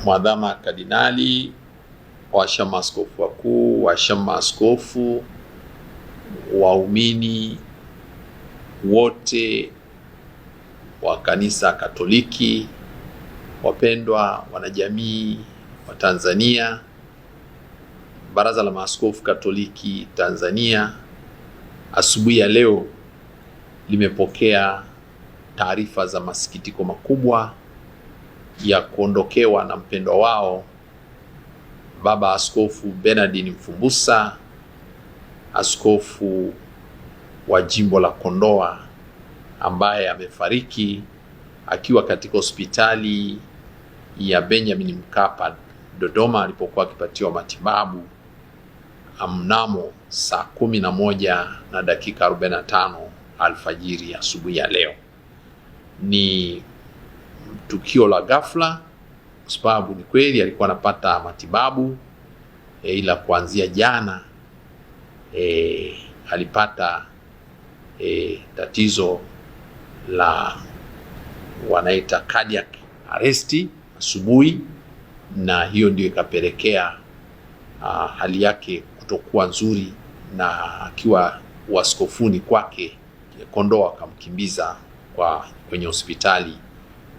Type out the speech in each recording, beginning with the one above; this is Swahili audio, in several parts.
Mwadhama Kardinali, washama maaskofu wakuu, washama maaskofu, waumini wote wa Kanisa Katoliki, wapendwa wanajamii wa Tanzania, Baraza la Maaskofu Katoliki Tanzania, asubuhi ya leo limepokea taarifa za masikitiko makubwa ya kuondokewa na mpendwa wao Baba Askofu Bernardin Mfumbusa, askofu wa jimbo la Kondoa, ambaye amefariki akiwa katika hospitali ya Benjamin Mkapa Dodoma alipokuwa akipatiwa matibabu mnamo saa 11:45 alfajiri asubuhi ya leo. Ni tukio la ghafla kwa sababu ni kweli alikuwa anapata matibabu ila kuanzia jana alipata tatizo la wanaita cardiac arrest asubuhi, na hiyo ndio ikapelekea hali yake kutokuwa nzuri, na akiwa uaskofuni kwake Kondoa akamkimbiza kwenye hospitali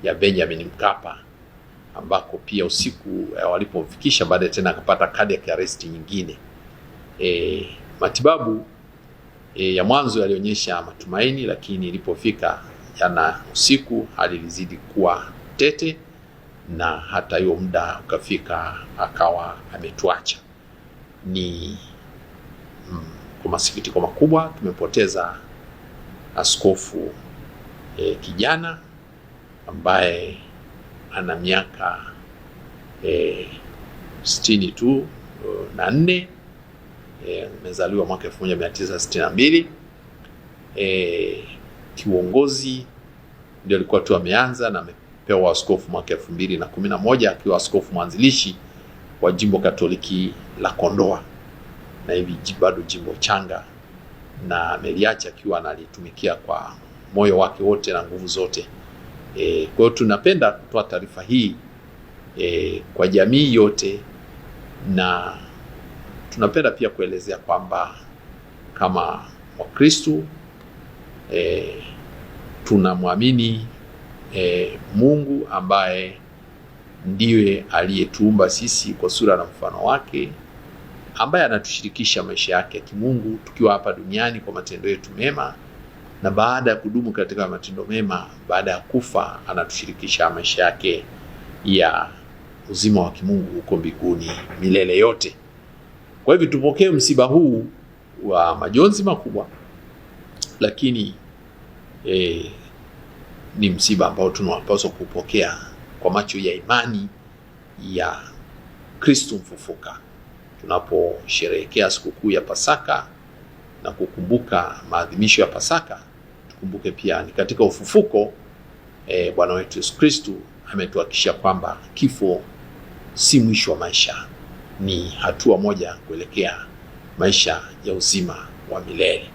ya Benjamin Mkapa, ambako pia usiku walipomfikisha baadaye tena akapata cardiac arrest nyingine. Matibabu ya mwanzo yalionyesha matumaini, lakini ilipofika jana usiku hali ilizidi kuwa tete, na hata hiyo muda ukafika akawa ametuacha. Ni kwa masikitiko makubwa tumepoteza askofu kijana ambaye ana miaka 64, amezaliwa mwaka 1962. Kiuongozi ndio alikuwa tu ameanza, na amepewa askofu mwaka 2011 akiwa askofu mwanzilishi wa jimbo Katoliki la Kondoa, na hivi bado jimbo changa, na ameliacha akiwa analitumikia kwa moyo wake wote na nguvu zote. Kwa hiyo tunapenda kutoa taarifa hii kwa jamii yote, na tunapenda pia kuelezea kwamba kama Wakristo tunamwamini Mungu ambaye ndiye aliyetuumba sisi kwa sura na mfano wake, ambaye anatushirikisha maisha yake ya kimungu tukiwa hapa duniani kwa matendo yetu mema, na baada ya kudumu katika matendo mema, baada ya kufa anatushirikisha maisha yake ya uzima wa kimungu huko mbinguni milele yote. Kwa hivyo tupokee msiba huu wa majonzi makubwa, lakini ni msiba ambao tunapaswa kupokea kwa macho ya imani ya Kristo mfufuka. Tunaposherehekea sikukuu ya Pasaka na kukumbuka maadhimisho ya Pasaka, tukumbuke pia ni katika ufufuko Bwana wetu Yesu Kristo ametuhakikishia kwamba kifo si mwisho wa maisha, ni hatua moja kuelekea maisha ya uzima wa milele.